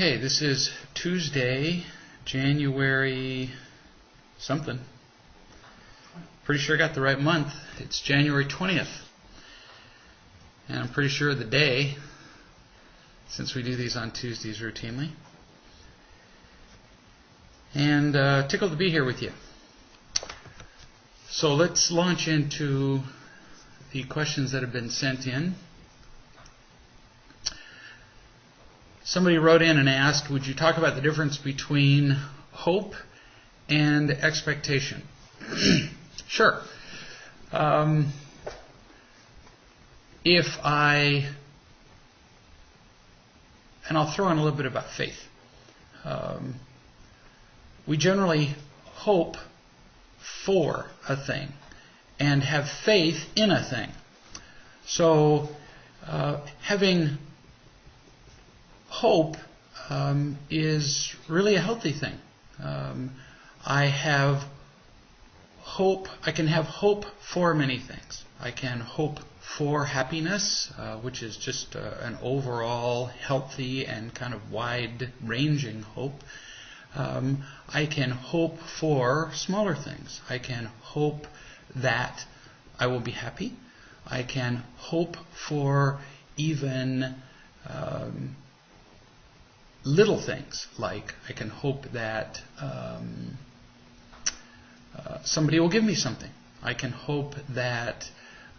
Okay, this is Tuesday, January something. Pretty sure I got the right month. It's January 20th. And I'm pretty sure the day, since we do these on Tuesdays routinely. And tickled to be here with you. So let's launch into the questions that have been sent in. Somebody wrote in and asked, would you talk about the difference between hope and expectation? Sure. And I'll throw in a little bit about faith. We generally hope for a thing and have faith in a thing. So having hope is really a healthy thing. I have hope. I can have hope for many things. I can hope for happiness, which is just an overall healthy and kind of wide-ranging hope. I can hope for smaller things. I can hope that I will be happy. I can hope for even little things, like I can hope that somebody will give me something. I can hope that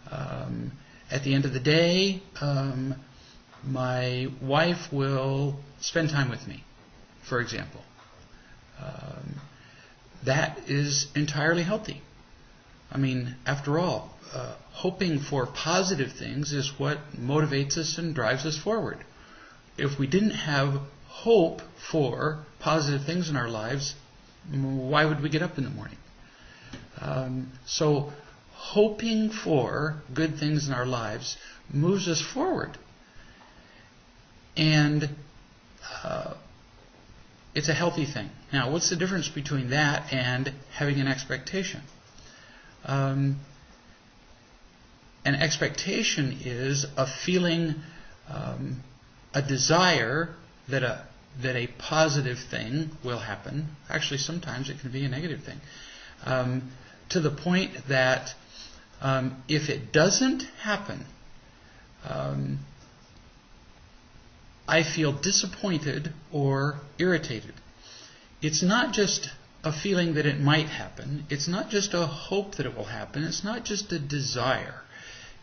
at the end of the day my wife will spend time with me, for example. That is entirely healthy. I mean, after all, hoping for positive things is what motivates us and drives us forward. If we didn't have hope for positive things in our lives, why would we get up in the morning? So hoping for good things in our lives moves us forward. And it's a healthy thing. Now, what's the difference between that and having an expectation? An expectation is a feeling, a desire that a positive thing will happen. Actually, sometimes it can be a negative thing. To the point that if it doesn't happen, I feel disappointed or irritated. It's not just a feeling that it might happen. It's not just a hope that it will happen. It's not just a desire.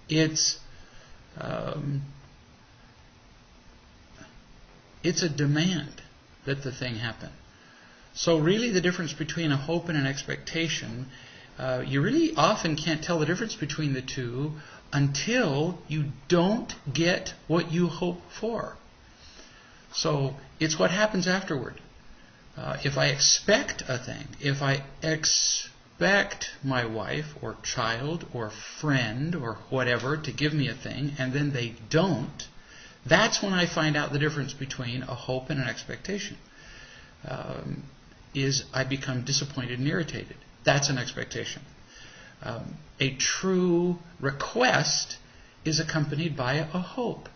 It's a demand that the thing happen. So really the difference between a hope and an expectation, you really often can't tell the difference between the two until you don't get what you hope for. So it's what happens afterward. If I expect a thing, if I expect my wife or child or friend or whatever to give me a thing and then they don't, that's when I find out the difference between a hope and an expectation. Is I become disappointed and irritated. That's an expectation. A true request is accompanied by a hope.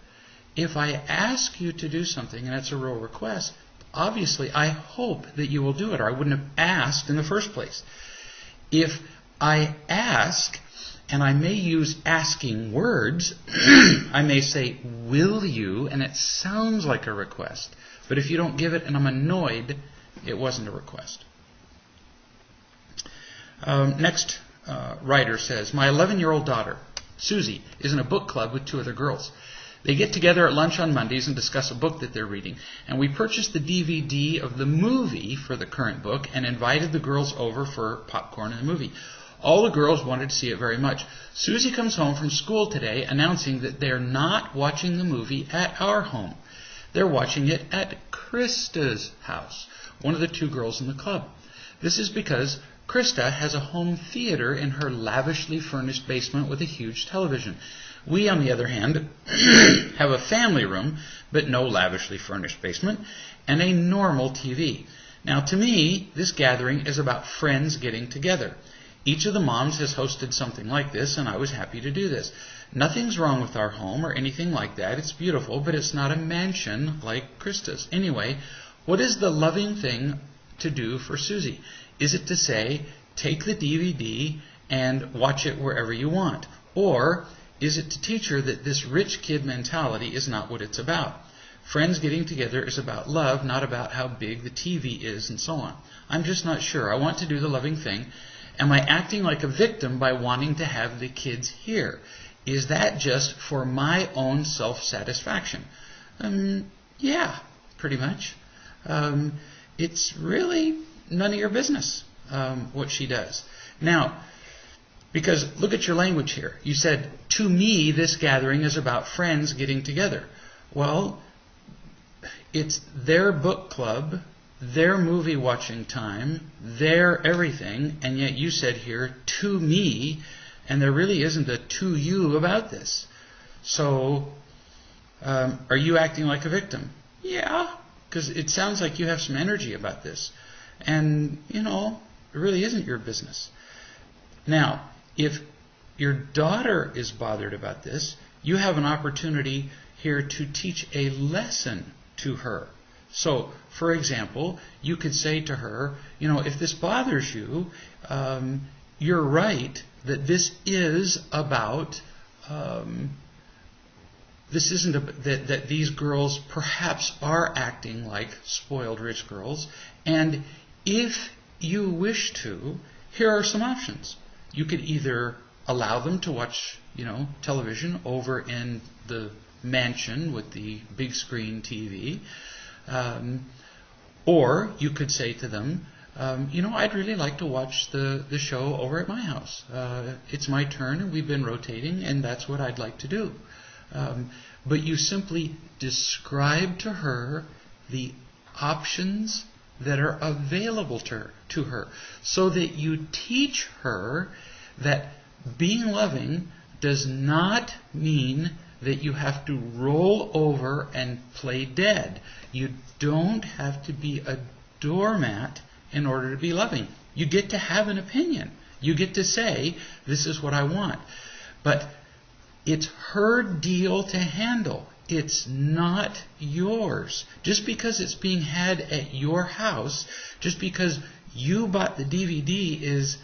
If I ask you to do something and it's a real request, obviously I hope that you will do it, or I wouldn't have asked in the first place. If I ask, and I may use asking words, I may say, will you? And it sounds like a request. But if you don't give it and I'm annoyed, it wasn't a request. Next writer says, my 11-year-old daughter, Susie, is in a book club with 2 other girls. They get together at lunch on Mondays and discuss a book that they're reading. And we purchased the DVD of the movie for the current book and invited the girls over for popcorn and the movie. All the girls wanted to see it very much. Susie comes home from school today announcing that they're not watching the movie at our home. They're watching it at Krista's house, one of the 2 girls in the club. This is because Krista has a home theater in her lavishly furnished basement with a huge television. We, on the other hand, have a family room, but no lavishly furnished basement, and a normal TV. Now, to me, this gathering is about friends getting together. Each of the moms has hosted something like this, and I was happy to do this. Nothing's wrong with our home or anything like that. It's beautiful, but it's not a mansion like Krista's. Anyway, what is the loving thing to do for Susie? Is it to say, take the DVD and watch it wherever you want? Or is it to teach her that this rich kid mentality is not what it's about? Friends getting together is about love, not about how big the TV is and so on. I'm just not sure. I want to do the loving thing. Am I acting like a victim by wanting to have the kids here? Is that just for my own self-satisfaction? Yeah, pretty much. It's really none of your business what she does. Now, because look at your language here. You said, to me, this gathering is about friends getting together. Well, it's their book club, their movie watching time, their everything, and yet you said here, to me, and there really isn't a to you about this. So, are you acting like a victim? Yeah, because it sounds like you have some energy about this. And, it really isn't your business. Now, if your daughter is bothered about this, you have an opportunity here to teach a lesson to her. So, for example, you could say to her, if this bothers you, you're right that this is about, this isn't that these girls perhaps are acting like spoiled rich girls, and if you wish to, here are some options. You could either allow them to watch, television over in the mansion with the big screen TV, or you could say to them, I'd really like to watch the show over at my house. It's my turn, and we've been rotating, and that's what I'd like to do. But you simply describe to her the options that are available to her, so that you teach her that being loving does not mean that you have to roll over and play dead. You don't have to be a doormat in order to be loving. You get to have an opinion. You get to say, this is what I want. But it's her deal to handle. It's not yours. Just because it's being had at your house, just because you bought the DVD is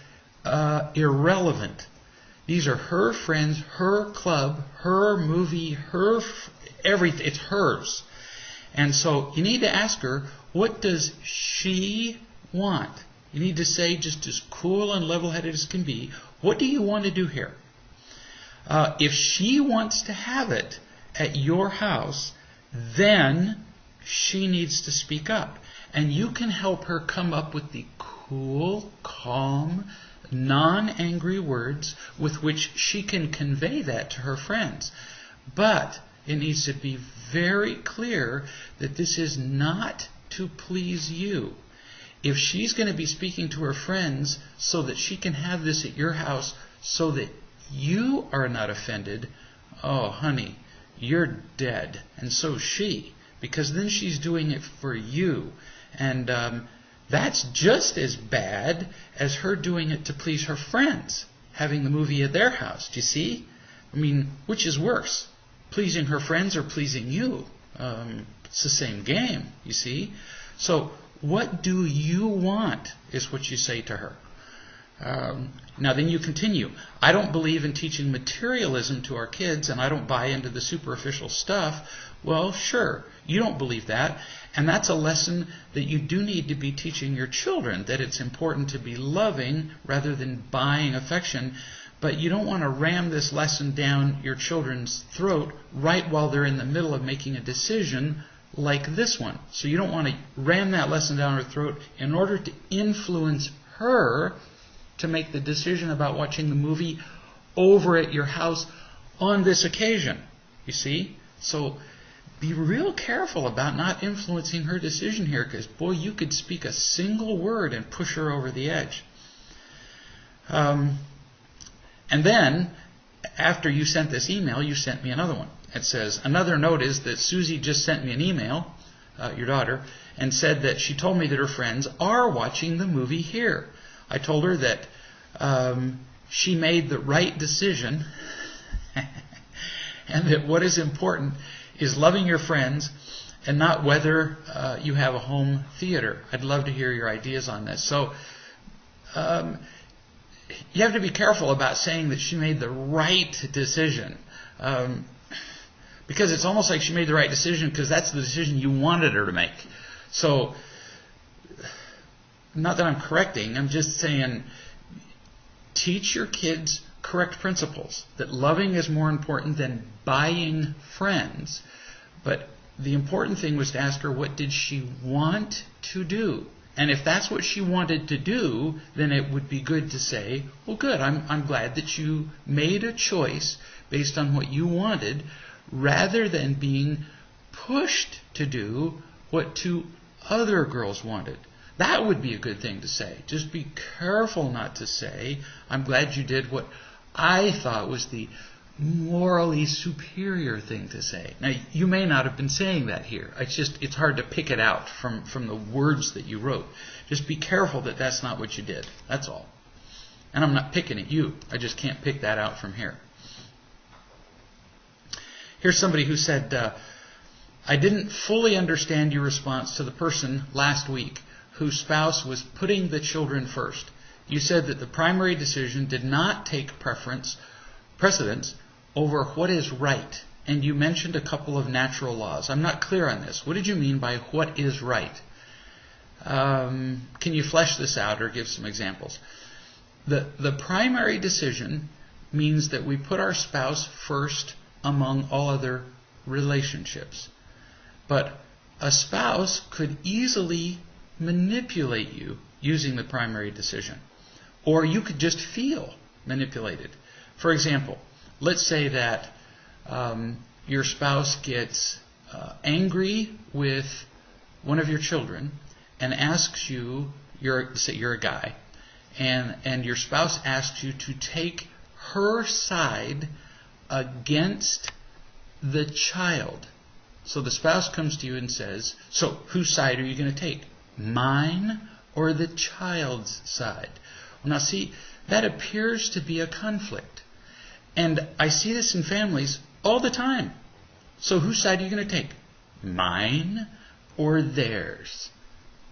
irrelevant. These are her friends, her club, her movie, her everything. It's hers. And so you need to ask her, what does she want? You need to say, just as cool and level-headed as can be, what do you want to do here? If she wants to have it at your house, then she needs to speak up. And you can help her come up with the cool, calm, non-angry words with which she can convey that to her friends. But it needs to be very clear that this is not to please you. If she's going to be speaking to her friends so that she can have this at your house so that you are not offended, oh, honey, you're dead. And so's she. Because then she's doing it for you. And that's just as bad as her doing it to please her friends, having the movie at their house. Do you see? I mean, which is worse? Pleasing her friends or pleasing you? It's the same game, you see? So, what do you want is what you say to her. Now then you continue. I don't believe in teaching materialism to our kids, and I don't buy into the superficial stuff. Well, sure, you don't believe that, and that's a lesson that you do need to be teaching your children, that it's important to be loving rather than buying affection, but you don't want to ram this lesson down your children's throat right while they're in the middle of making a decision like this one. So you don't want to ram that lesson down her throat in order to influence her to make the decision about watching the movie over at your house on this occasion. You see? So be real careful about not influencing her decision here, because, boy, you could speak a single word and push her over the edge. And then, after you sent this email, you sent me another one. It says, another note is that Susie just sent me an email, your daughter, and said that she told me that her friends are watching the movie here. I told her that she made the right decision and that what is important is loving your friends and not whether you have a home theater. I'd love to hear your ideas on this. So you have to be careful about saying that she made the right decision. Because it's almost like she made the right decision because that's the decision you wanted her to make. So, not that I'm correcting, I'm just saying teach your kids correct principles, that loving is more important than buying friends. But the important thing was to ask her, what did she want to do? And if that's what she wanted to do, then it would be good to say, well, good, I'm glad that you made a choice based on what you wanted, rather than being pushed to do what two other girls wanted. That would be a good thing to say. Just be careful not to say, I'm glad you did what I thought was the morally superior thing to say. Now, you may not have been saying that here. It's hard to pick it out from the words that you wrote. Just be careful that that's not what you did. That's all. And I'm not picking at you. I just can't pick that out from here. Here's somebody who said, I didn't fully understand your response to the person last week whose spouse was putting the children first. You said that the primary decision did not take precedence over what is right, and you mentioned a couple of natural laws. I'm not clear on this. What did you mean by what is right? Can you flesh this out or give some examples? The primary decision means that we put our spouse first among all other relationships. But a spouse could easily manipulate you using the primary decision. Or you could just feel manipulated. For example, let's say that your spouse gets angry with one of your children and asks you, say you're a guy, and your spouse asks you to take her side against the child. So the spouse comes to you and says, so whose side are you going to take? Mine or the child's side? Well, now see, that appears to be a conflict. And I see this in families all the time. So whose side are you going to take? Mine or theirs?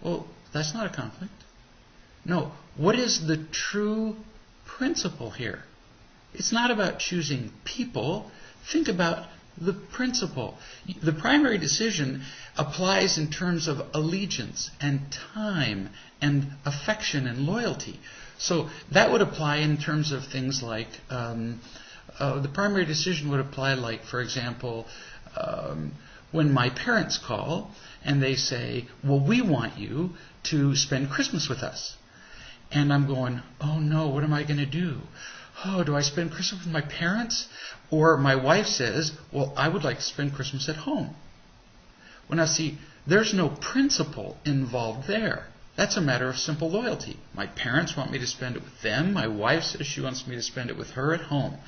Well, that's not a conflict. No, what is the true principle here? It's not about choosing people. Think about the principle. The primary decision applies in terms of allegiance and time and affection and loyalty. So that would apply in terms of things like, the primary decision would apply like, for example, when my parents call and they say, well, we want you to spend Christmas with us. And I'm going, oh no, what am I going to do? Oh, do I spend Christmas with my parents? Or my wife says, well, I would like to spend Christmas at home. Well, now see, there's no principle involved there. That's a matter of simple loyalty. My parents want me to spend it with them. My wife says she wants me to spend it with her at home.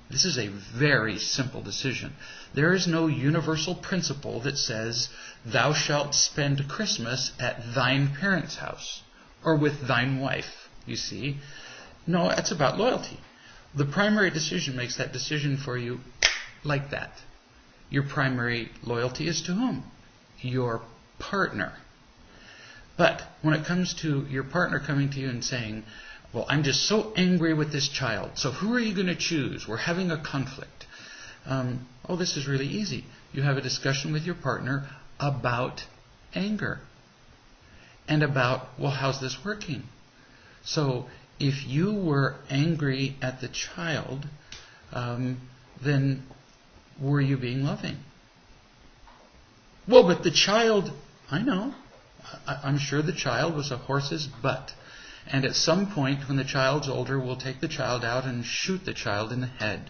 This is a very simple decision. There is no universal principle that says, thou shalt spend Christmas at thine parents' house or with thine wife, you see. No, that's about loyalty. The primary decision makes that decision for you like that. Your primary loyalty is to whom? Your partner. But when it comes to your partner coming to you and saying, well, I'm just so angry with this child, so who are you going to choose? We're having a conflict. This is really easy. You have a discussion with your partner about anger and about, well, how's this working? So if you were angry at the child, then were you being loving? Well, but the child, I know. I'm sure the child was a horse's butt. And at some point, when the child's older, we'll take the child out and shoot the child in the head.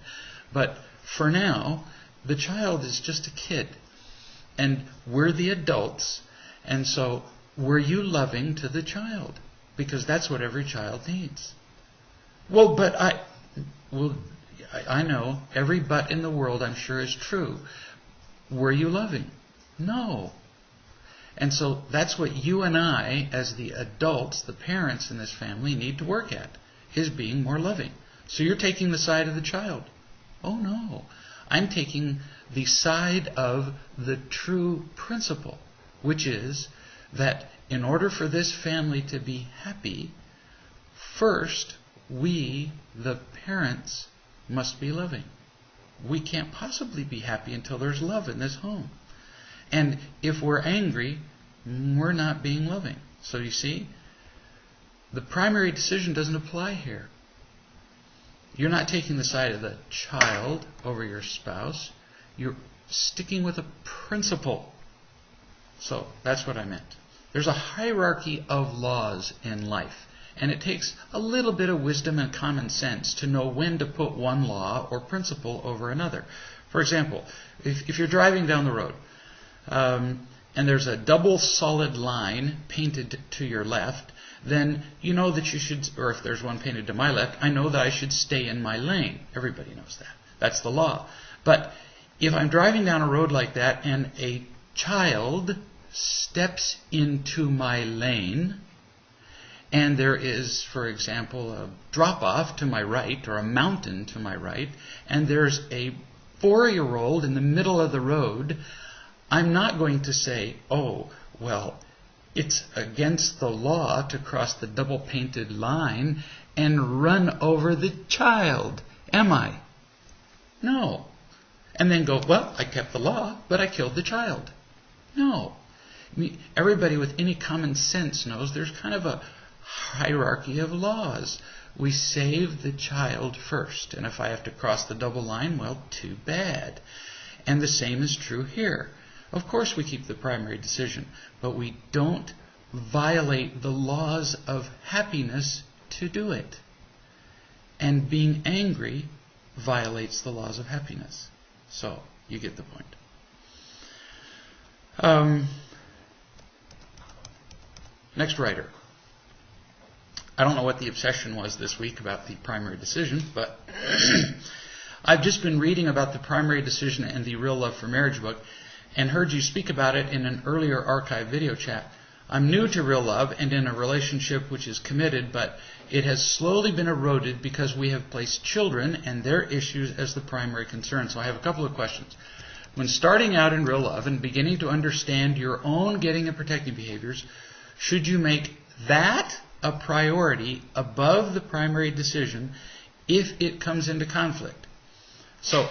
But for now, the child is just a kid. And we're the adults. And so, were you loving to the child? Because that's what every child needs. Well, but I know every but in the world, I'm sure, is true. Were you loving? No. And so that's what you and I, as the adults, the parents in this family, need to work at, is being more loving. So you're taking the side of the child. Oh no. I'm taking the side of the true principle, which is that in order for this family to be happy, first, we, the parents, must be loving. We can't possibly be happy until there's love in this home. And if we're angry, we're not being loving. So you see, the primary decision doesn't apply here. You're not taking the side of the child over your spouse. You're sticking with a principle. So that's what I meant. There's a hierarchy of laws in life. And it takes a little bit of wisdom and common sense to know when to put one law or principle over another. For example, if you're driving down the road and there's a double solid line painted to your left, then you know that you should, or if there's one painted to my left, I know that I should stay in my lane. Everybody knows that. That's the law. But if I'm driving down a road like that and a child steps into my lane, and there is, for example, a drop-off to my right or a mountain to my right, and there's a 4-year-old in the middle of the road, I'm not going to say, oh, well, it's against the law to cross the double-painted line and run over the child, am I? No. And then go, well, I kept the law, but I killed the child. No. I mean, everybody with any common sense knows there's kind of a hierarchy of laws. We save the child first. And if I have to cross the double line, well, too bad. And the same is true here. Of course we keep the primary decision, but we don't violate the laws of happiness to do it. And being angry violates the laws of happiness. So, you get the point. Next writer. I don't know what the obsession was this week about the primary decision, but I've just been reading about the primary decision and the Real Love for Marriage book and heard you speak about it in an earlier archive video chat. I'm new to real love and in a relationship which is committed, but it has slowly been eroded because we have placed children and their issues as the primary concern. So I have a couple of questions. When starting out in real love and beginning to understand your own getting and protecting behaviors, should you make that a priority above the primary decision if it comes into conflict? So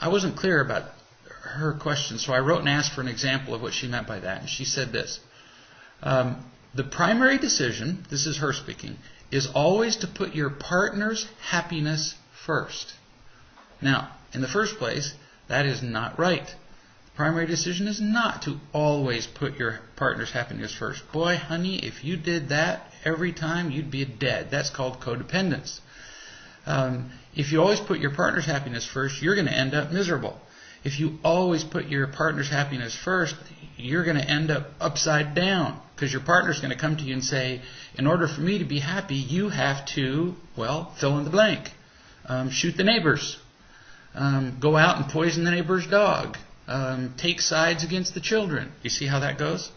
I wasn't clear about her question, so I wrote and asked for an example of what she meant by that. And she said this. The primary decision, this is her speaking, is always to put your partner's happiness first. Now, in the first place, that is not right. The primary decision is not to always put your partner's happiness first. Boy, honey, if you did that every time, you'd be dead. That's called codependence. If you always put your partner's happiness first, you're going to end up miserable. If you always put your partner's happiness first, you're going to end up upside down because your partner's going to come to you and say, in order for me to be happy, you have to, well, fill in the blank. Shoot the neighbors. Go out and poison the neighbor's dog. Take sides against the children. You see how that goes?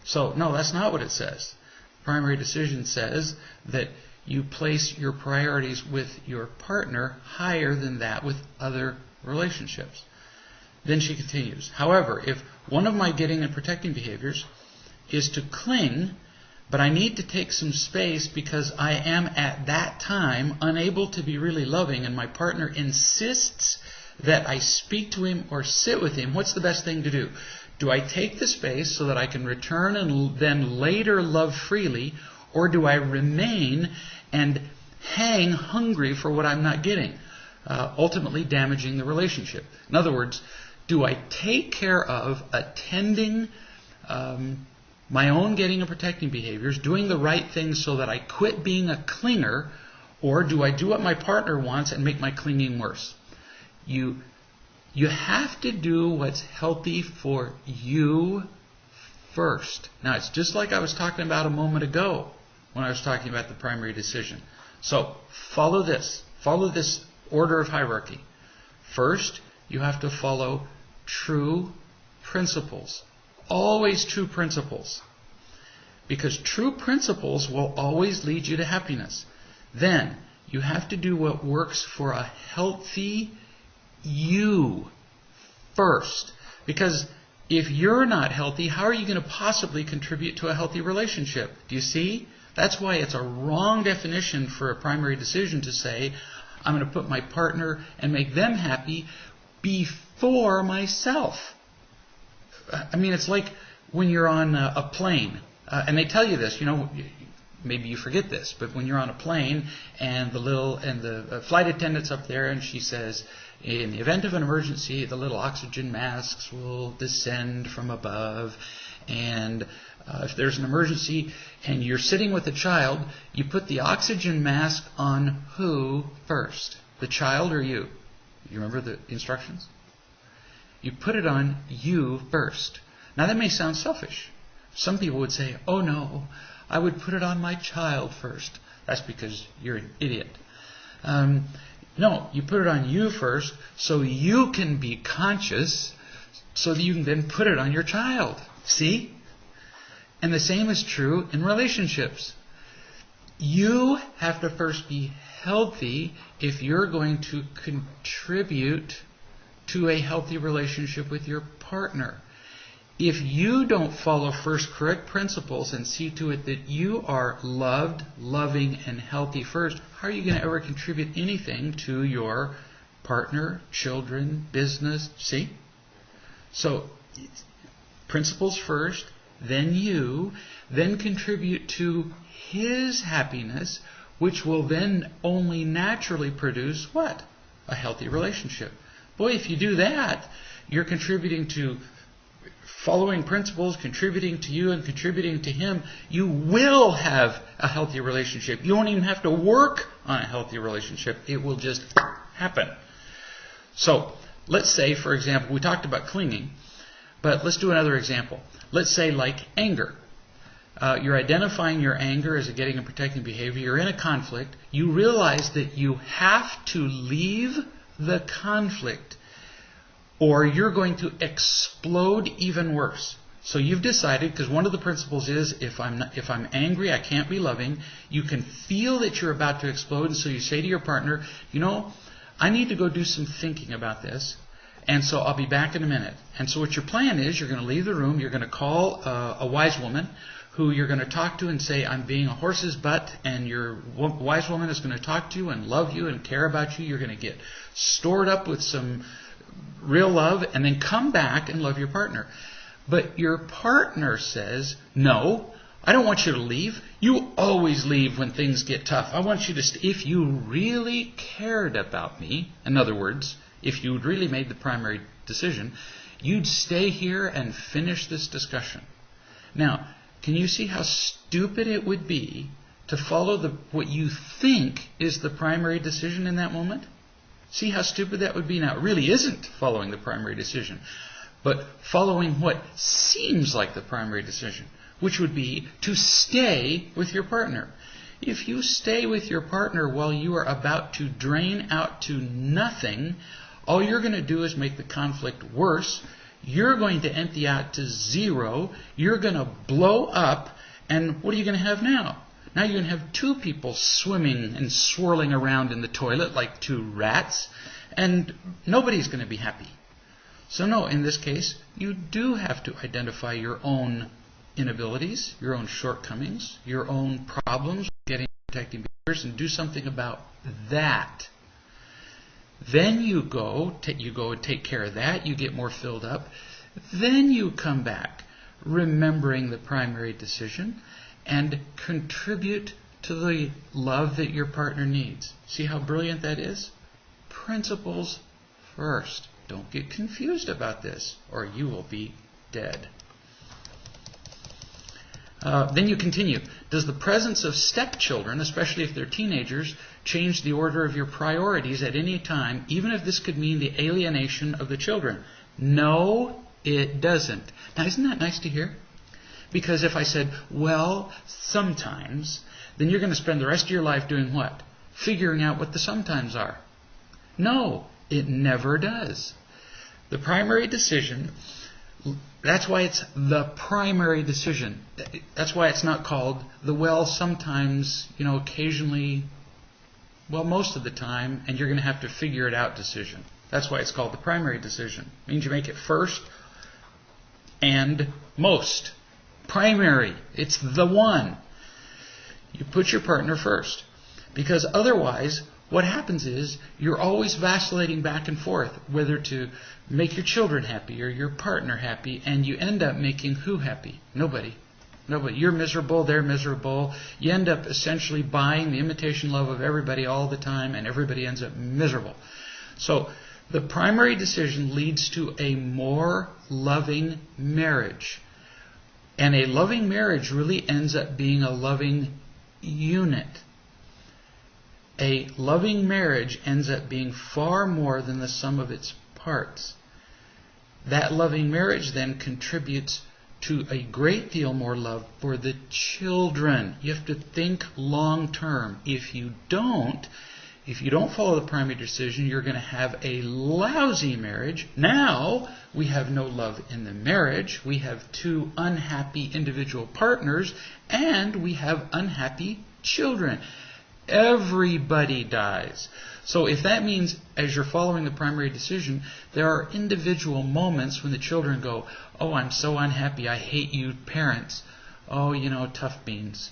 So, no, that's not what it says. Primary decision says that you place your priorities with your partner higher than that with other relationships. Then she continues, however, if one of my getting and protecting behaviors is to cling, but I need to take some space because I am at that time unable to be really loving and my partner insists that I speak to him or sit with him, what's the best thing to do? Do I take the space so that I can return and then later love freely, or do I remain and hang hungry for what I'm not getting, ultimately damaging the relationship? In other words, do I take care of attending my own getting and protecting behaviors, doing the right things so that I quit being a clinger, or do I do what my partner wants and make my clinging worse? You have to do what's healthy for you first. Now, it's just like I was talking about a moment ago when I was talking about the primary decision. So, follow this order of hierarchy. First, you have to follow true principles. Always true principles. Because true principles will always lead you to happiness. Then, you have to do what works for a healthy, you first. Because if you're not healthy, how are you going to possibly contribute to a healthy relationship? Do you see? That's why it's a wrong definition for a primary decision to say, I'm going to put my partner and make them happy before myself. I mean, it's like when you're on a plane, and they tell you this, maybe you forget this, but when you're on a plane and the flight attendant's up there and she says, in the event of an emergency, the little oxygen masks will descend from above, and if there's an emergency and you're sitting with a child, you put the oxygen mask on who first? The child or you? You remember the instructions? You put it on you first. Now that may sound selfish. Some people would say, oh no, I would put it on my child first. That's because you're an idiot. No, you put it on you first so you can be conscious so that you can then put it on your child. See? And the same is true in relationships. You have to first be healthy if you're going to contribute to a healthy relationship with your partner. If you don't follow first correct principles and see to it that you are loved, loving, and healthy first, how are you going to ever contribute anything to your partner, children, business? See? So, principles first, then you, then contribute to his happiness, which will then only naturally produce what? A healthy relationship. Boy, if you do that, you're contributing to following principles, contributing to you and contributing to him. You will have a healthy relationship. You won't even have to work on a healthy relationship. It will just happen. So, let's say, for example, we talked about clinging, but let's do another example. Let's say like anger. You're identifying your anger as a getting and protecting behavior. You're in a conflict. You realize that you have to leave the conflict or you're going to explode even worse. So you've decided, because one of the principles is if I'm angry, I can't be loving. You can feel that you're about to explode, and so you say to your partner, I need to go do some thinking about this, and so I'll be back in a minute. And so what your plan is, you're going to leave the room, you're going to call a wise woman who you're going to talk to and say, I'm being a horse's butt, and your wise woman is going to talk to you and love you and care about you. You're going to get stored up with some real love and then come back and love your partner. But your partner says, no, I don't want you to leave. You always leave when things get tough. I want you to stay. If you really cared about me, in other words, if you'd really made the primary decision, you'd stay here and finish this discussion. Now, can you see how stupid it would be to follow what you think is the primary decision in that moment? See how stupid that would be? Now, it really isn't following the primary decision, but following what seems like the primary decision, which would be to stay with your partner. If you stay with your partner while you are about to drain out to nothing, all you're going to do is make the conflict worse. You're going to empty out to zero. You're going to blow up. And what are you going to have now? Now you're going to have two people swimming and swirling around in the toilet like two rats. And nobody's going to be happy. So no, in this case, you do have to identify your own inabilities, your own shortcomings, your own problems, getting protecting behaviors, and do something about that. Then you go and take care of that. You get more filled up. Then you come back, remembering the primary decision, and contribute to the love that your partner needs. See how brilliant that is? Principles first. Don't get confused about this, or you will be dead. Then you continue. Does the presence of stepchildren, especially if they're teenagers, change the order of your priorities at any time, even if this could mean the alienation of the children? No, it doesn't. Now, isn't that nice to hear? Because if I said, well, sometimes, then you're going to spend the rest of your life doing what? Figuring out what the sometimes are. No, it never does. The primary decision, that's why it's the primary decision. That's why it's not called the sometimes, occasionally, most of the time, and you're going to have to figure it out decision. That's why it's called the primary decision. It means you make it first and most. Primary. It's the one. You put your partner first. Because otherwise, what happens is you're always vacillating back and forth whether to make your children happy or your partner happy, and you end up making who happy? Nobody. Nobody. You're miserable, they're miserable. You end up essentially buying the imitation love of everybody all the time, and everybody ends up miserable. So the primary decision leads to a more loving marriage. And a loving marriage really ends up being a loving unit. A loving marriage ends up being far more than the sum of its parts. That loving marriage then contributes to a great deal more love for the children. You have to think long term. If you don't follow the primary decision, you're going to have a lousy marriage. Now we have no love in the marriage. We have two unhappy individual partners, and we have unhappy children. Everybody dies. So if that means, as you're following the primary decision, there are individual moments when the children go, "Oh, I'm so unhappy, I hate you parents. Oh, tough beans."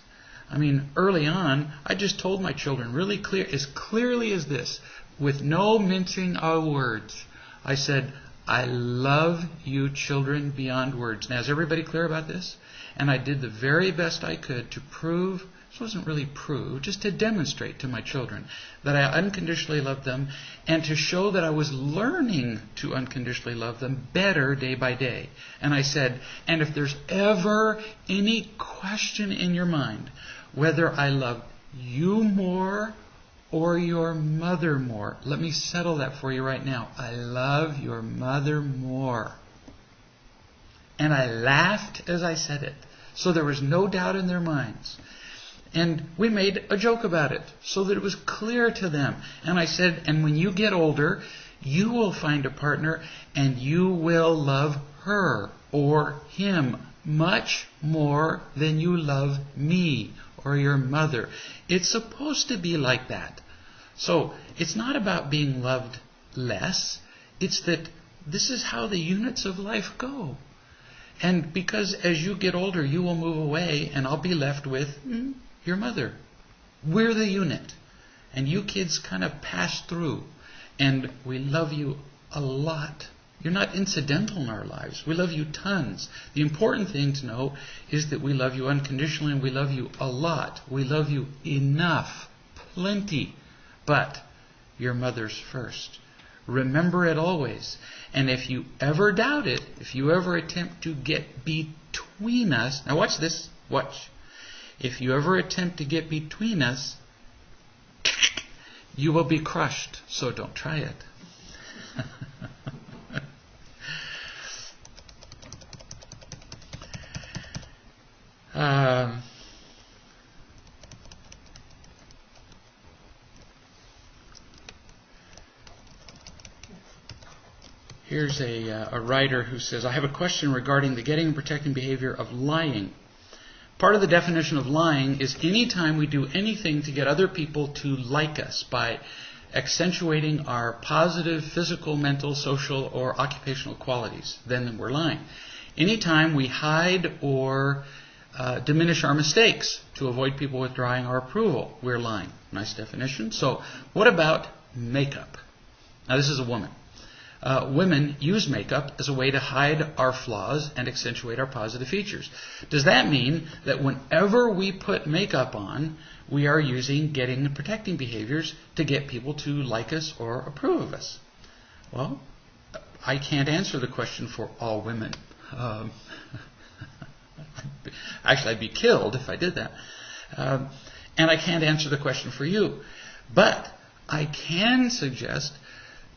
I mean, early on, I just told my children really clearly as this, with no mincing of words. I said, "I love you children beyond words." Now, is everybody clear about this? And I did the very best I could to prove, this wasn't really prove, just to demonstrate to my children that I unconditionally loved them, and to show that I was learning to unconditionally love them better day by day. And I said, and if there's ever any question in your mind whether I love you more or your mother more, let me settle that for you right now. I love your mother more. And I laughed as I said it, so there was no doubt in their minds. And we made a joke about it so that it was clear to them. And I said, and when you get older, you will find a partner and you will love her or him much more than you love me or your mother. It's supposed to be like that. So it's not about being loved less. It's that this is how the units of life go. And because as you get older, you will move away and I'll be left with your mother. We're the unit. And you kids kind of pass through. And we love you a lot. You're not incidental in our lives. We love you tons. The important thing to know is that we love you unconditionally and we love you a lot. We love you enough. Plenty. But your mother's first. Remember it always. And if you ever doubt it, if you ever attempt to get between us, now watch this, watch. If you ever attempt to get between us, you will be crushed. So don't try it. Here's a writer who says, I have a question regarding the getting and protecting behavior of lying. Part of the definition of lying is any time we do anything to get other people to like us by accentuating our positive physical, mental, social, or occupational qualities, then we're lying. Anytime we hide or diminish our mistakes to avoid people withdrawing our approval, we're lying. Nice definition. So what about makeup? Now this is a woman. Women use makeup as a way to hide our flaws and accentuate our positive features. Does that mean that whenever we put makeup on, we are using getting and protecting behaviors to get people to like us or approve of us? Well, I can't answer the question for all women. Actually, I'd be killed if I did that. And I can't answer the question for you. But I can suggest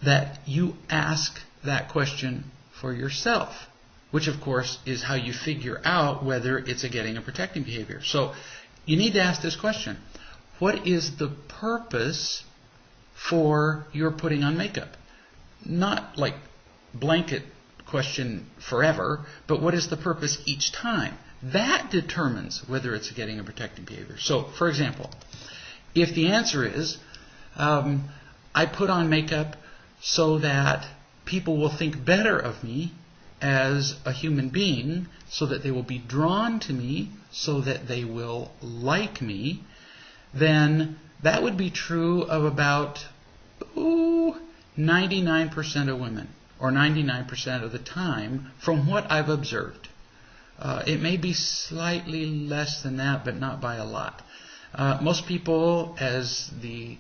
that you ask that question for yourself, which of course is how you figure out whether it's a getting and protecting behavior. So you need to ask this question. What is the purpose for your putting on makeup? Not like blanket question forever, but what is the purpose each time? That determines whether it's a getting and protecting behavior. So, for example, if the answer is, I put on makeup so that people will think better of me as a human being, so that they will be drawn to me, so that they will like me, then that would be true of about 99% of women, or 99% of the time, from what I've observed. It may be slightly less than that, but not by a lot. Most people, as the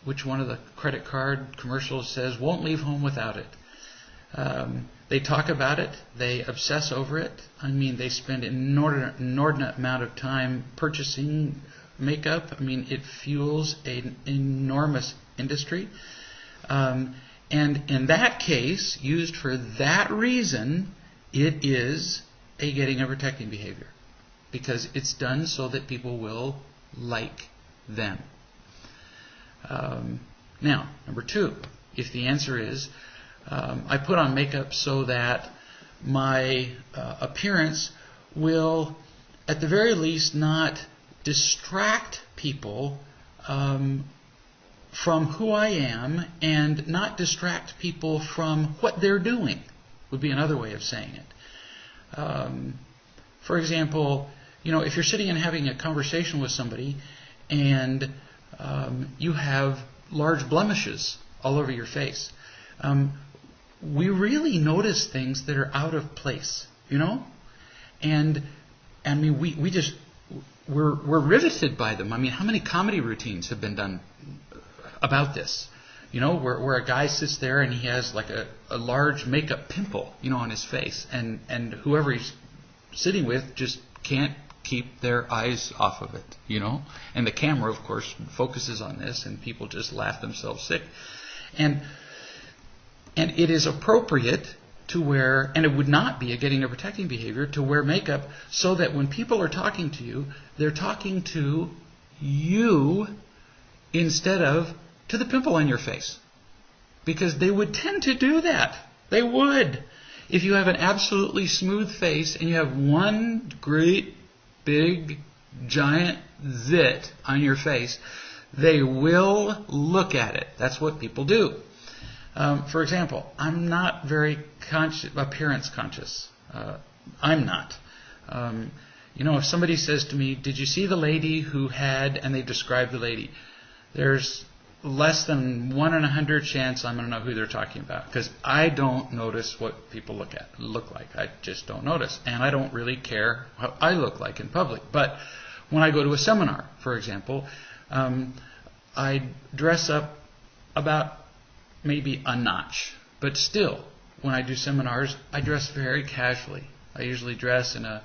which one of the credit card commercials says, won't leave home without it. They talk about it. They obsess over it. I mean, they spend an inordinate amount of time purchasing makeup. I mean, it fuels an enormous industry. And in that case, used for that reason, it is a getting and protecting behavior, because it's done so that people will like them. Now, number two, if the answer is, I put on makeup so that my appearance will, at the very least, not distract people from who I am, and not distract people from what they're doing, would be another way of saying it. For example, if you're sitting and having a conversation with somebody and you have large blemishes all over your face, we really notice things that are out of place, and I mean we're riveted by them. I mean, how many comedy routines have been done about this? Where a guy sits there and he has like a large makeup pimple, on his face, and whoever he's sitting with just can't keep their eyes off of it, And the camera, of course, focuses on this, and people just laugh themselves sick. And it is appropriate to wear, and it would not be a getting or protecting behavior, to wear makeup so that when people are talking to you, they're talking to you instead of to the pimple on your face. Because they would tend to do that. They would. If you have an absolutely smooth face and you have one great big giant zit on your face, they will look at it. That's what people do. For example, I'm not very appearance conscious. I'm not. If somebody says to me, did you see the lady who had, and they describe the lady, there's less than 1 in 100 chance I'm going to know who they're talking about, because I don't notice what people look like. I just don't notice, and I don't really care what I look like in public. But when I go to a seminar, for example, I dress up about maybe a notch, but still, when I do seminars, I dress very casually. I usually dress in a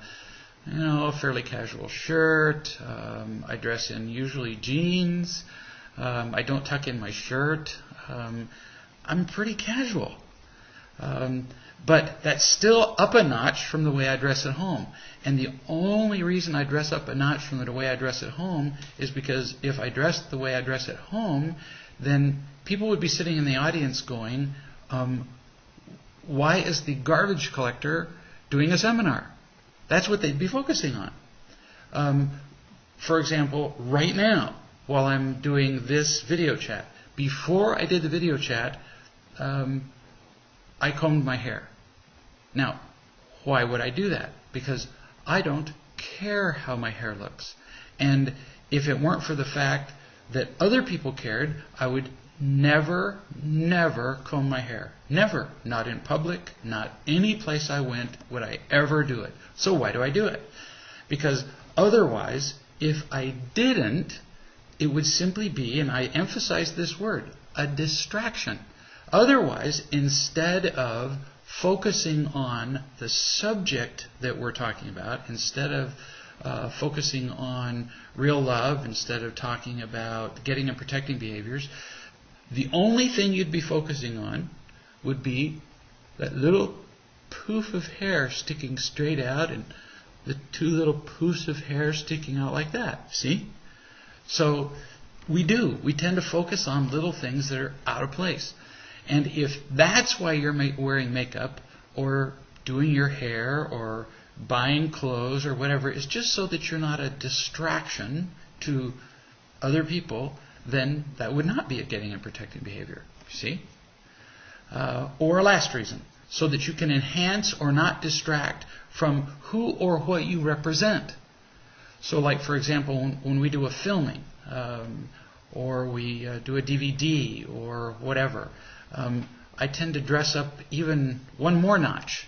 fairly casual shirt. I dress in usually jeans. I don't tuck in my shirt. I'm pretty casual. But that's still up a notch from the way I dress at home. And the only reason I dress up a notch from the way I dress at home is because if I dressed the way I dress at home, then people would be sitting in the audience going, why is the garbage collector doing a seminar? That's what they'd be focusing on. For example, right now, while I'm doing this video chat, before I did the video chat, I combed my hair. Now, why would I do that? Because I don't care how my hair looks. And if it weren't for the fact that other people cared, I would never comb my hair. Never. Not in public, not any place I went would I ever do it. So why do I do it? Because otherwise, if I didn't, it would simply be, and I emphasize this word, a distraction. Otherwise, instead of focusing on the subject that we're talking about, instead of focusing on real love, instead of talking about getting and protecting behaviors, the only thing you'd be focusing on would be that little poof of hair sticking straight out and the two little poofs of hair sticking out like that. See? So we tend to focus on little things that are out of place. And if that's why you're wearing makeup or doing your hair or buying clothes or whatever, it's just so that you're not a distraction to other people, then that would not be a getting and protecting behavior. See? Or a last reason, so that you can enhance or not distract from who or what you represent. So like, for example, when we do a filming, or we do a DVD or whatever, I tend to dress up even one more notch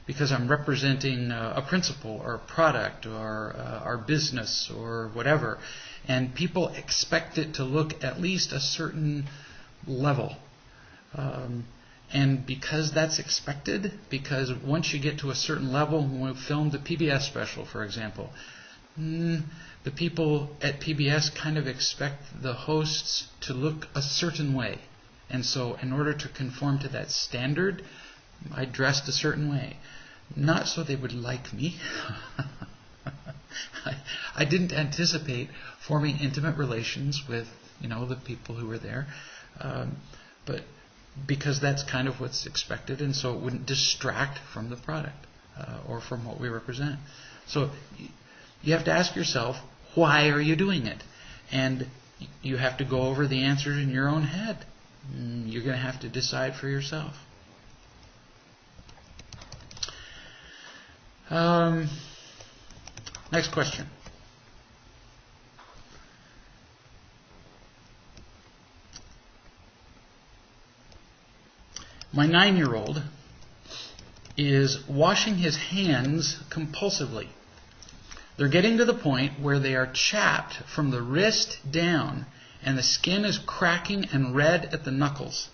because I'm representing a principle or a product or our business or whatever. And people expect it to look at least a certain level. And because that's expected, because once you get to a certain level, when we filmed the PBS special, for example, the people at PBS kind of expect the hosts to look a certain way. And so in order to conform to that standard, I dressed a certain way. Not so they would like me. I didn't anticipate forming intimate relations with, the people who were there. But because that's kind of what's expected, and so it wouldn't distract from the product or from what we represent. So you have to ask yourself, why are you doing it? And you have to go over the answers in your own head. You're going to have to decide for yourself. Next question. My 9-year-old is washing his hands compulsively. They're getting to the point where they are chapped from the wrist down, and the skin is cracking and red at the knuckles.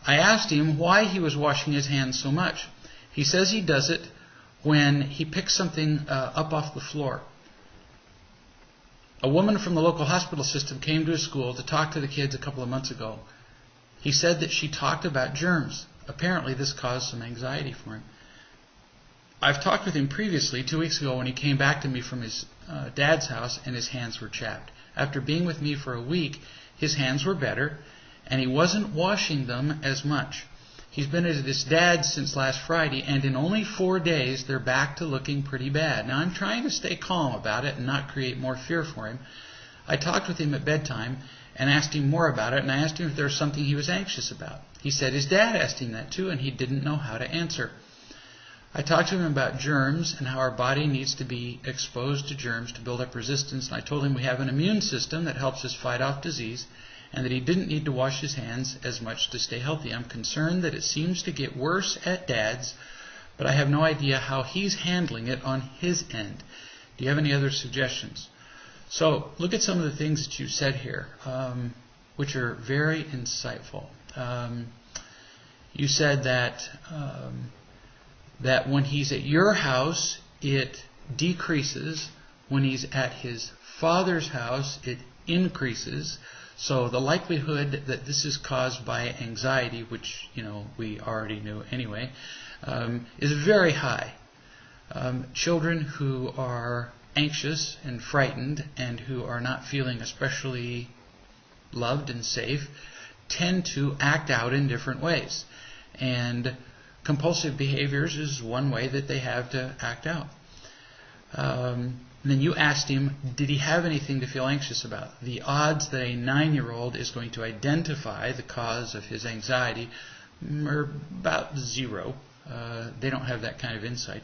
I asked him why he was washing his hands so much. He says he does it when he picks something up off the floor. A woman from the local hospital system came to his school to talk to the kids a couple of months ago. He said that she talked about germs. Apparently this caused some anxiety for him. I've talked with him previously, 2 weeks ago, when he came back to me from his dad's house and his hands were chapped. After being with me for a week, his hands were better and he wasn't washing them as much. He's been at his dad's since last Friday, and in only 4 days they're back to looking pretty bad. Now I'm trying to stay calm about it and not create more fear for him. I talked with him at bedtime and asked him more about it, and I asked him if there was something he was anxious about. He said his dad asked him that too, and he didn't know how to answer. I talked to him about germs and how our body needs to be exposed to germs to build up resistance, and I told him we have an immune system that helps us fight off disease, and that he didn't need to wash his hands as much to stay healthy. I'm concerned that it seems to get worse at Dad's, but I have no idea how he's handling it on his end. Do you have any other suggestions? So look at some of the things that you said here, which are very insightful. You said that that when he's at your house, it decreases. When he's at his father's house, it increases. So the likelihood that this is caused by anxiety, which we already knew anyway, is very high. Children who are anxious and frightened and who are not feeling especially loved and safe tend to act out in different ways. And compulsive behaviors is one way that they have to act out. Then you asked him, did he have anything to feel anxious about? The odds that a 9-year-old is going to identify the cause of his anxiety are about 0. They don't have that kind of insight.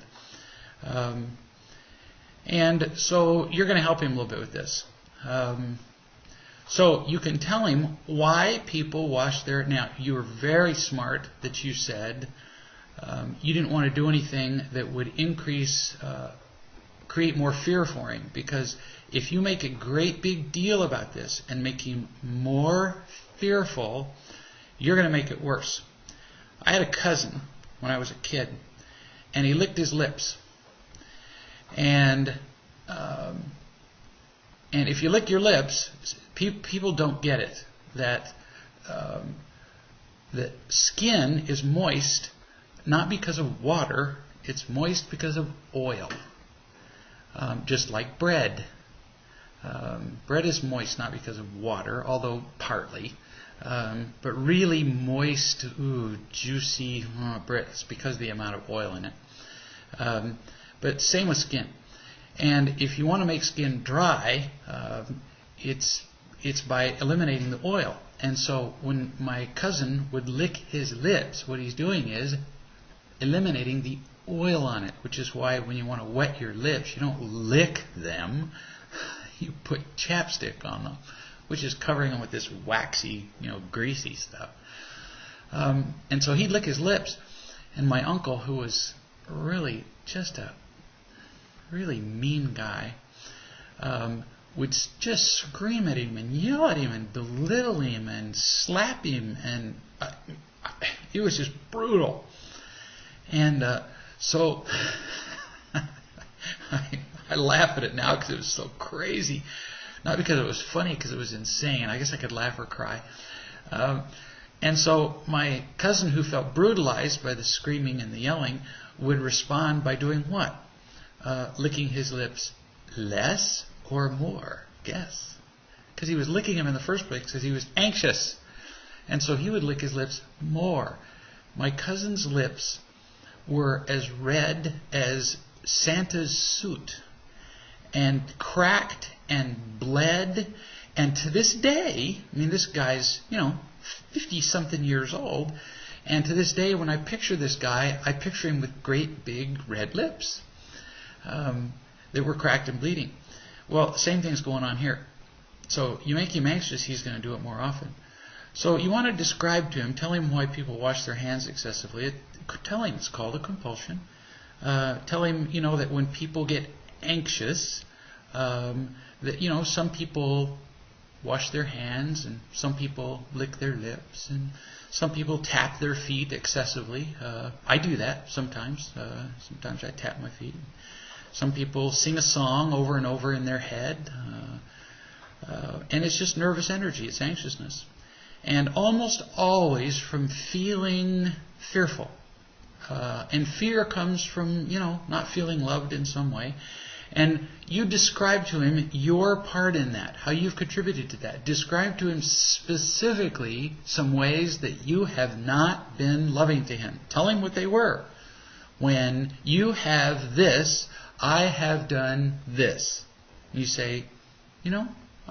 And so you're going to help him a little bit with this. So you can tell him why people wash their... Now, you were very smart that you said you didn't want to do anything that would create more fear for him, because if you make a great big deal about this and make him more fearful, you're going to make it worse. I had a cousin when I was a kid, and he licked his lips. And if you lick your lips, people don't get it, that the skin is moist not because of water, it's moist because of oil. Just like bread. Bread is moist not because of water, although partly, but really moist, juicy bread. It's because of the amount of oil in it. But same with skin. And if you want to make skin dry, it's by eliminating the oil. And so when my cousin would lick his lips, what he's doing is eliminating the oil on it, which is why when you want to wet your lips, you don't lick them. You put chapstick on them, which is covering them with this waxy, greasy stuff. And so he'd lick his lips, and my uncle, who was really just a really mean guy, would just scream at him and yell at him and belittle him and slap him, and it was just brutal. And so I laugh at it now because it was so crazy. Not because it was funny, because it was insane. I guess I could laugh or cry. And so my cousin, who felt brutalized by the screaming and the yelling, would respond by doing what? Licking his lips less or more? Guess. Because he was licking them in the first place because he was anxious. And so he would lick his lips more. My cousin's lips were as red as Santa's suit, and cracked and bled. And to this day, this guy's, 50-something years old, and to this day when I picture this guy, I picture him with great big red lips that were cracked and bleeding. Well, same thing's going on here. So you make him anxious, he's going to do it more often. So you want to describe to him, tell him why people wash their hands excessively. Tell him it's called a compulsion. Tell him, that when people get anxious, that, some people wash their hands, and some people lick their lips, and some people tap their feet excessively. I do that sometimes. Sometimes I tap my feet. Some people sing a song over and over in their head. And it's just nervous energy. It's anxiousness. And almost always from feeling fearful. And fear comes from, not feeling loved in some way. And you describe to him your part in that, how you've contributed to that. Describe to him specifically some ways that you have not been loving to him. Tell him what they were. When you have this, I have done this. You say,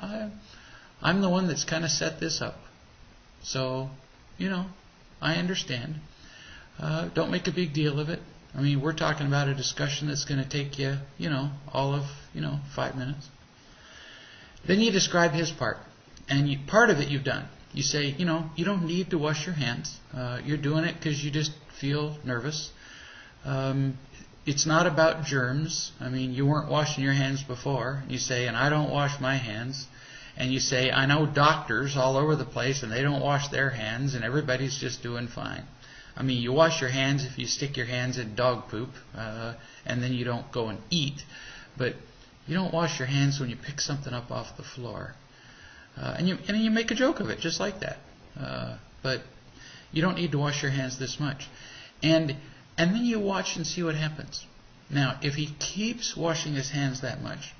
I'm the one that's kind of set this up. So, I understand. Don't make a big deal of it. We're talking about a discussion that's going to take you, all of, 5 minutes. Then you describe his part. And part of it you've done. You say, you don't need to wash your hands. You're doing it because you just feel nervous. It's not about germs. You weren't washing your hands before. You say, and I don't wash my hands. And you say, I know doctors all over the place and they don't wash their hands and everybody's just doing fine. You wash your hands if you stick your hands in dog poop, and then you don't go and eat. But you don't wash your hands when you pick something up off the floor. And you make a joke of it, just like that. But you don't need to wash your hands this much. And then you watch and see what happens. Now, if he keeps washing his hands that much,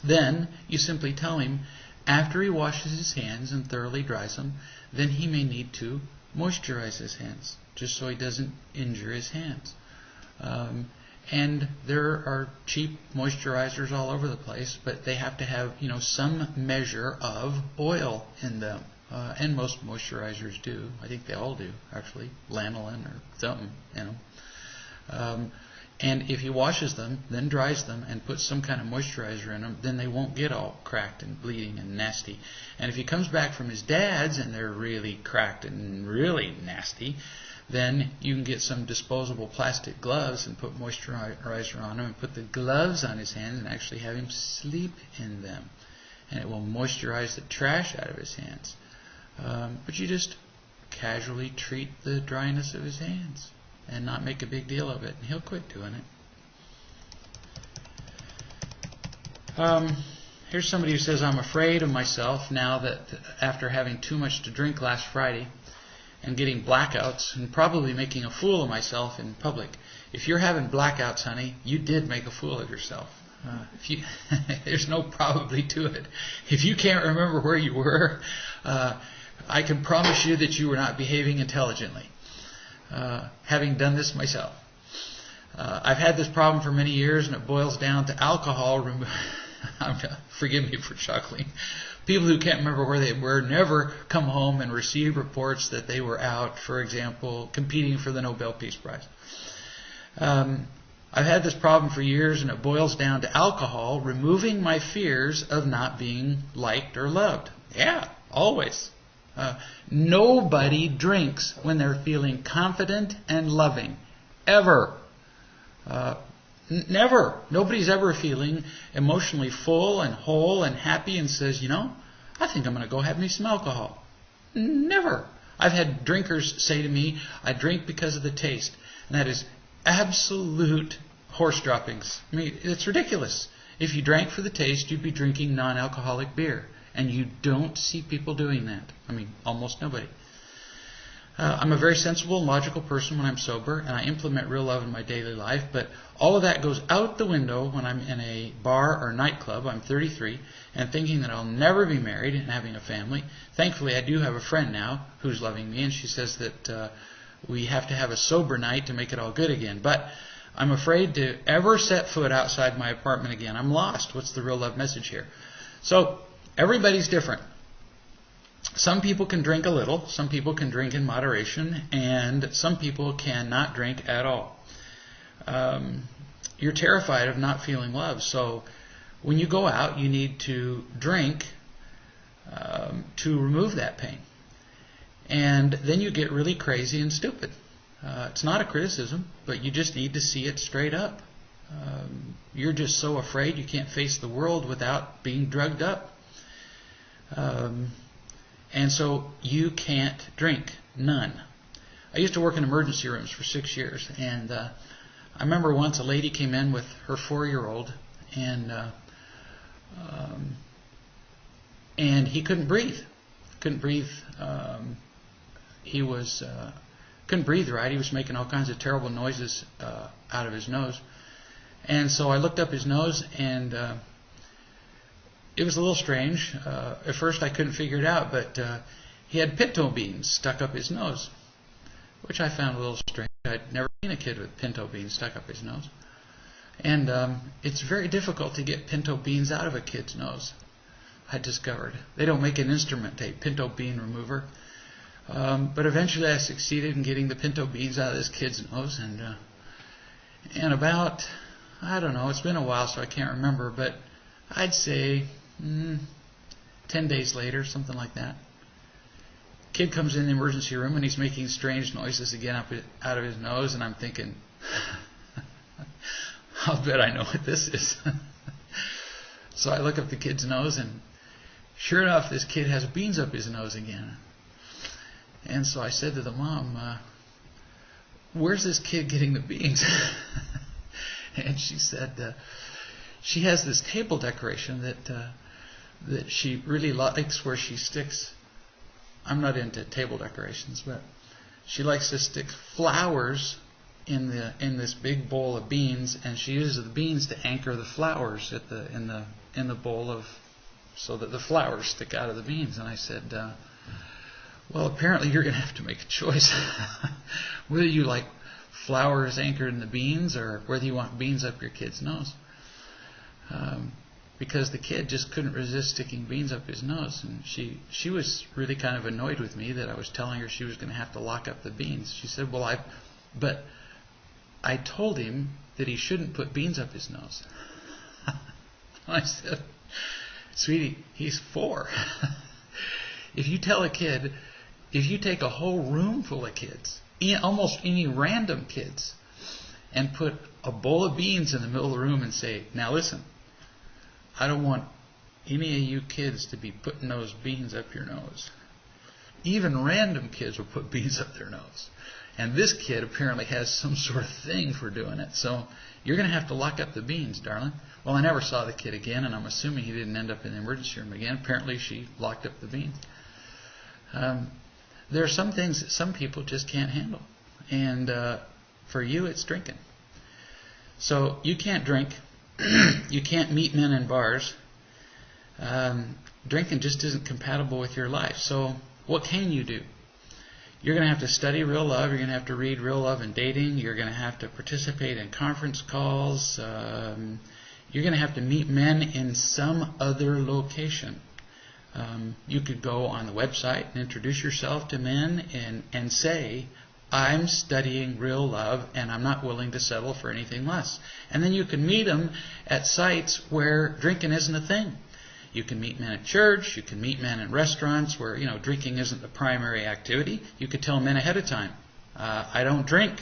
then you simply tell him, after he washes his hands and thoroughly dries them, then he may need to moisturize his hands, just so he doesn't injure his hands. And there are cheap moisturizers all over the place, but they have to have, some measure of oil in them. And most moisturizers do. I think they all do, actually. Lanolin or something, And if he washes them, then dries them, and puts some kind of moisturizer in them, then they won't get all cracked and bleeding and nasty. And if he comes back from his dad's and they're really cracked and really nasty, then you can get some disposable plastic gloves and put moisturizer on them and put the gloves on his hands and actually have him sleep in them. And it will moisturize the trash out of his hands. But you just casually treat the dryness of his hands and not make a big deal of it, and he'll quit doing it. Here's somebody who says, I'm afraid of myself now that after having too much to drink last Friday and getting blackouts and probably making a fool of myself in public. If you're having blackouts, honey, you did make a fool of yourself. There's no probably to it. If you can't remember where you were, I can promise you that you were not behaving intelligently. Having done this myself. I've had this problem for many years, and it boils down to alcohol. Forgive me for chuckling, People who can't remember where they were never come home and receive reports that they were out, for example, competing for the Nobel Peace Prize. I've had this problem for years, and it boils down to alcohol removing my fears of not being liked or loved. Yeah, always. Nobody drinks when they're feeling confident and loving. Ever. Never. Nobody's ever feeling emotionally full and whole and happy and says, you know, I think I'm going to go have me some alcohol. Never. I've had drinkers say to me, I drink because of the taste. And that is absolute horse droppings. I mean, it's ridiculous. If you drank for the taste, you'd be drinking non-alcoholic beer. And you don't see people doing that. I mean, almost nobody. I'm a very sensible and logical person when I'm sober, and I implement real love in my daily life, but all of that goes out the window when I'm in a bar or nightclub. I'm 33, and thinking that I'll never be married and having a family. Thankfully, I do have a friend now who's loving me, and she says that we have to have a sober night to make it all good again. But I'm afraid to ever set foot outside my apartment again. I'm lost. What's the real love message here? So, everybody's different. Some people can drink a little, some people can drink in moderation, and some people cannot drink at all. You're terrified of not feeling love, so when you go out, you need to drink to remove that pain. And then you get really crazy and stupid. It's not a criticism, but you just need to see it straight up. You're just so afraid you can't face the world without being drugged up. And so you can't drink. None. I used to work in emergency rooms for 6 years, and I remember once a lady came in with her 4-year-old, and he couldn't breathe. Couldn't breathe. He was couldn't breathe right. He was making all kinds of terrible noises out of his nose. And so I looked up his nose, and it was a little strange. At first I couldn't figure it out, but he had pinto beans stuck up his nose, which I found a little strange. I'd never seen a kid with pinto beans stuck up his nose. And it's very difficult to get pinto beans out of a kid's nose, I discovered. They don't make an instrument, a pinto bean remover. But eventually I succeeded in getting the pinto beans out of this kid's nose. And about, I don't know, it's been a while so I can't remember, but I'd say 10 days later, something like that. Kid comes in the emergency room and he's making strange noises again out of his nose, and I'm thinking, I'll bet I know what this is. So I look up the kid's nose, and sure enough, this kid has beans up his nose again. And so I said to the mom, where's this kid getting the beans? And she said, she has this table decoration that she really likes, where she sticks, I'm not into table decorations, but she likes to stick flowers in this big bowl of beans, and she uses the beans to anchor the flowers in the bowl so that the flowers stick out of the beans. And I said, well, apparently you're going to have to make a choice whether you like flowers anchored in the beans or whether you want beans up your kid's nose. Because the kid just couldn't resist sticking beans up his nose, and she was really kind of annoyed with me that I was telling her she was going to have to lock up the beans. She said, well, but I told him that he shouldn't put beans up his nose. I said, sweetie, he's 4. If you tell a kid, if you take a whole room full of kids, almost any random kids, and put a bowl of beans in the middle of the room and say, now listen, I don't want any of you kids to be putting those beans up your nose. Even random kids will put beans up their nose. And this kid apparently has some sort of thing for doing it. So you're going to have to lock up the beans, darling. Well, I never saw the kid again, and I'm assuming he didn't end up in the emergency room again. Apparently she locked up the beans. There are some things that some people just can't handle. And for you, it's drinking. So you can't drink. You can't meet men in bars. Drinking just isn't compatible with your life. So what can you do? You're going to have to study real love. You're going to have to read real love and dating. You're going to have to participate in conference calls. You're going to have to meet men in some other location. You could go on the website and introduce yourself to men and say, I'm studying real love and I'm not willing to settle for anything less. And then you can meet them at sites where drinking isn't a thing. You can meet men at church, you can meet men in restaurants where, drinking isn't the primary activity. You could tell men ahead of time, I don't drink,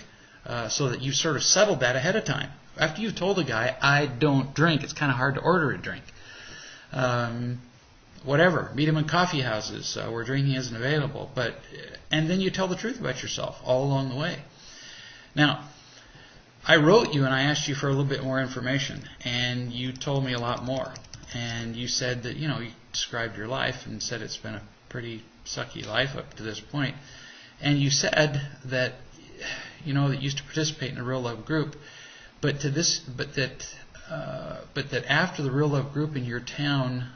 so that you've sort of settled that ahead of time. After you've told a guy, I don't drink, it's kind of hard to order a drink. Whatever, meet him in coffee houses where drinking isn't available. And then you tell the truth about yourself all along the way. Now, I wrote you and I asked you for a little bit more information, and you told me a lot more. And you said that, you described your life and said it's been a pretty sucky life up to this point. And you said that, that you used to participate in a real love group, but that after the real love group in your town,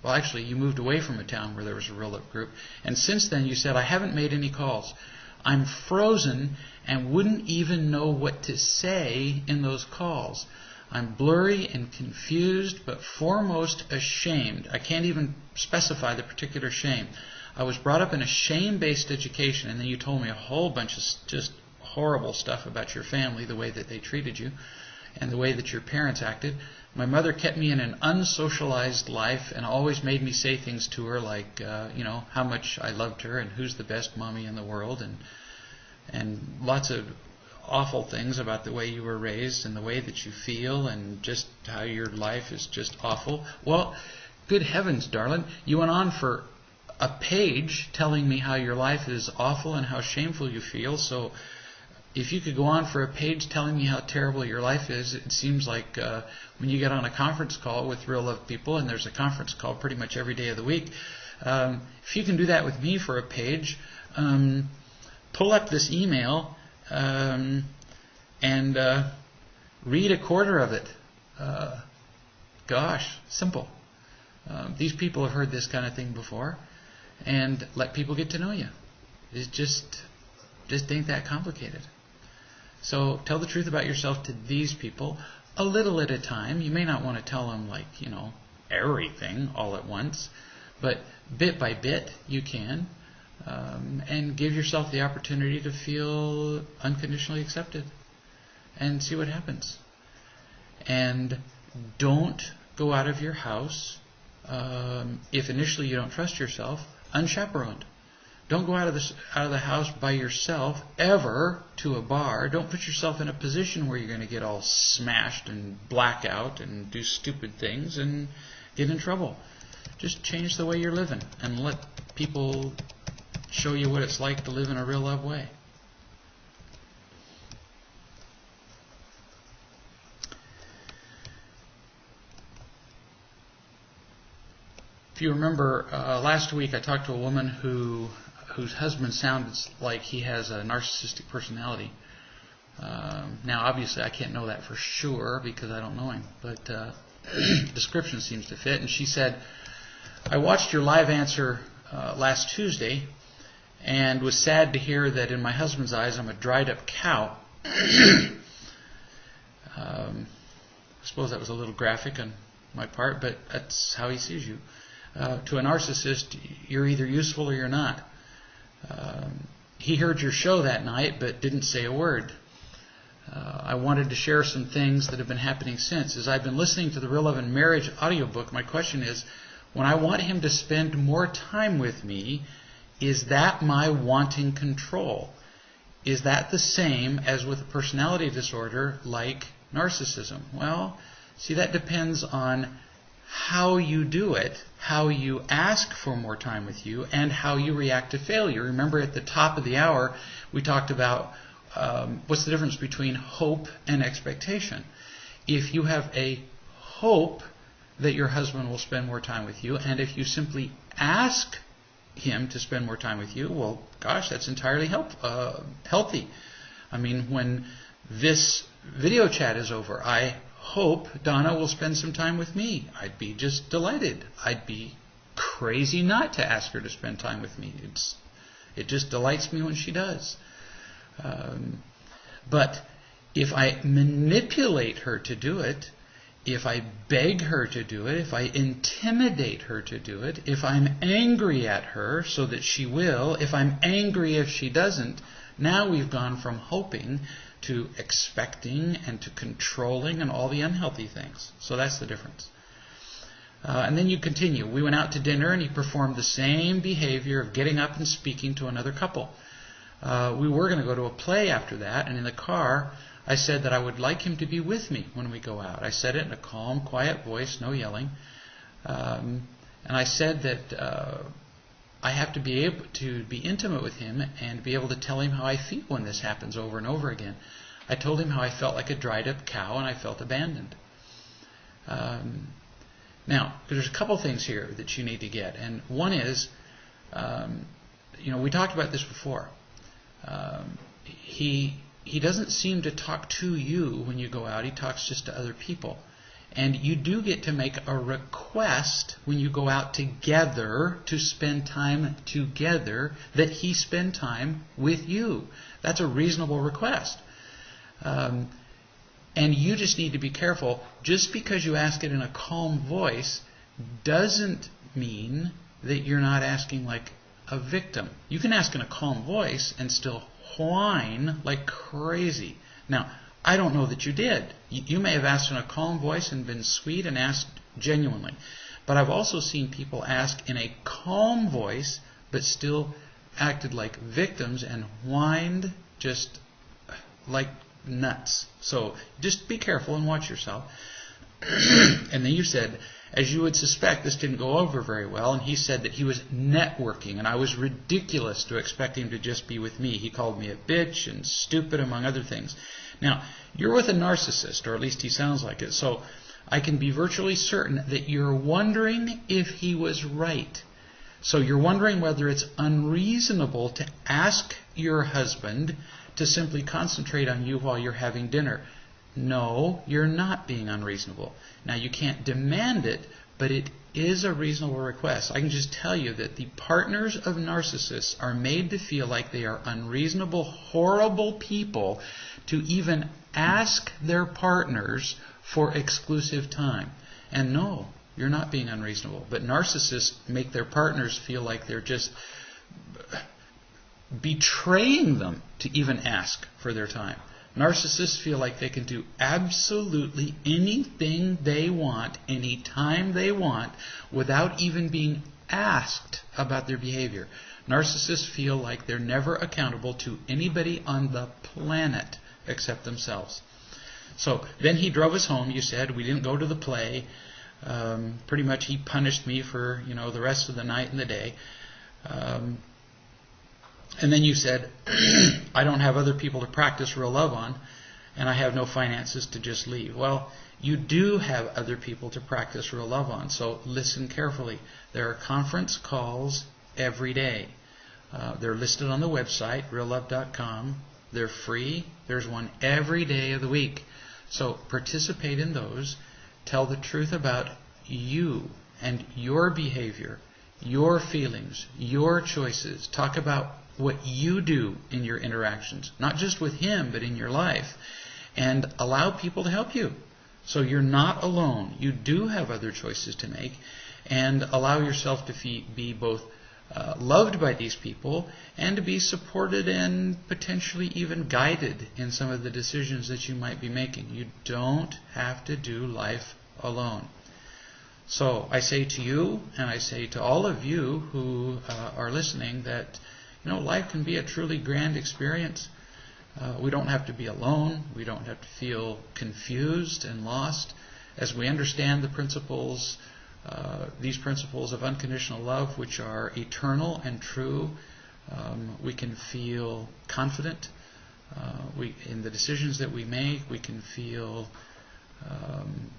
well, actually, you moved away from a town where there was a real love group. And since then, you said, I haven't made any calls. I'm frozen and wouldn't even know what to say in those calls. I'm blurry and confused, but foremost ashamed. I can't even specify the particular shame. I was brought up in a shame-based education, and then you told me a whole bunch of just horrible stuff about your family, the way that they treated you, and the way that your parents acted. My mother kept me in an unsocialized life and always made me say things to her like, how much I loved her and who's the best mommy in the world, and lots of awful things about the way you were raised and the way that you feel and just how your life is just awful. Well, good heavens, darling, you went on for a page telling me how your life is awful and how shameful you feel. So if you could go on for a page telling me how terrible your life is, it seems like when you get on a conference call with real love people, and there's a conference call pretty much every day of the week, if you can do that with me for a page, pull up this email and read a quarter of it. Gosh, simple. These people have heard this kind of thing before, and let people get to know you. It's just ain't that complicated. So tell the truth about yourself to these people a little at a time. You may not want to tell them everything all at once, but bit by bit you can, and give yourself the opportunity to feel unconditionally accepted and see what happens. And don't go out of your house if initially you don't trust yourself unchaperoned. Don't go out of the house by yourself ever to a bar. Don't put yourself in a position where you're going to get all smashed and black out and do stupid things and get in trouble. Just change the way you're living and let people show you what it's like to live in a real love way. If you remember, last week I talked to a woman whose husband sounds like he has a narcissistic personality. Now, obviously, I can't know that for sure because I don't know him, but description seems to fit. And she said, I watched your live answer last Tuesday and was sad to hear that in my husband's eyes I'm a dried-up cow. I suppose that was a little graphic on my part, but that's how he sees you. To a narcissist, you're either useful or you're not. He heard your show that night but didn't say a word. I wanted to share some things that have been happening since. As I've been listening to the Real Love and Marriage audiobook, my question is, when I want him to spend more time with me, is that my wanting control? Is that the same as with a personality disorder like narcissism? Well, see, that depends on how you do it, how you ask for more time with you, and how you react to failure. Remember at the top of the hour, we talked about what's the difference between hope and expectation. If you have a hope that your husband will spend more time with you, and if you simply ask him to spend more time with you, well, gosh, that's entirely healthy. I mean, when this video chat is over, I hope Donna will spend some time with me. I'd be just delighted. I'd be crazy not to ask her to spend time with me. It just delights me when she does. But if I manipulate her to do it, if I beg her to do it, if I intimidate her to do it, if I'm angry at her so that she will, if I'm angry if she doesn't, now we've gone from hoping to expecting and to controlling and all the unhealthy things. So that's the difference. And then you continue. We went out to dinner and he performed the same behavior of getting up and speaking to another couple. We were going to go to a play after that, and in the car I said that I would like him to be with me when we go out. I said it in a calm, quiet voice, no yelling. And I said that I have to be able to be intimate with him and be able to tell him how I feel when this happens over and over again. I told him how I felt like a dried up cow and I felt abandoned. Now, there's a couple things here that you need to get. And one is, we talked about this before. He doesn't seem to talk to you when you go out. He talks just to other people. And you do get to make a request when you go out together to spend time together that he spend time with you. That's a reasonable request. And you just need to be careful. Just because you ask it in a calm voice doesn't mean that you're not asking like a victim. You can ask in a calm voice and still whine like crazy. Now, I don't know that you did. You may have asked in a calm voice and been sweet and asked genuinely. But I've also seen people ask in a calm voice but still acted like victims and whined just like nuts. So just be careful and watch yourself. And then you said, as you would suspect, this didn't go over very well. And he said that he was networking, and I was ridiculous to expect him to just be with me. He called me a bitch and stupid, among other things. Now, you're with a narcissist, or at least he sounds like it, so I can be virtually certain that you're wondering if he was right. So you're wondering whether it's unreasonable to ask your husband to simply concentrate on you while you're having dinner. No, you're not being unreasonable. Now, you can't demand it, but it is a reasonable request. I can just tell you that the partners of narcissists are made to feel like they are unreasonable, horrible people to even ask their partners for exclusive time. And no, you're not being unreasonable. But narcissists make their partners feel like they're just betraying them to even ask for their time. Narcissists feel like they can do absolutely anything they want, anytime they want, without even being asked about their behavior. Narcissists feel like they're never accountable to anybody on the planet except themselves. So then he drove us home. You said we didn't go to the play. Pretty much he punished me for the rest of the night and the day. And then you said, I don't have other people to practice real love on, and I have no finances to just leave. Well, you do have other people to practice real love on, so listen carefully. There are conference calls every day. They're listed on the website, reallove.com. They're free. There's one every day of the week. So participate in those. Tell the truth about you and your behavior, your feelings, your choices. Talk about what you do in your interactions, not just with him, but in your life, and allow people to help you. So you're not alone. You do have other choices to make, and allow yourself to be both loved by these people and to be supported and potentially even guided in some of the decisions that you might be making. You don't have to do life alone. So I say to you, and I say to all of you who are listening, that life can be a truly grand experience. We don't have to be alone. We don't have to feel confused and lost. As we understand the principles, these principles of unconditional love, which are eternal and true, we can feel confident. In the decisions that we make, we can feel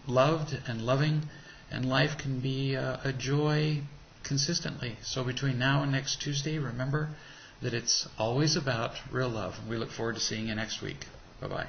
loved and loving, and life can be a joy consistently. So between now and next Tuesday, remember that it's always about real love. We look forward to seeing you next week. Bye-bye.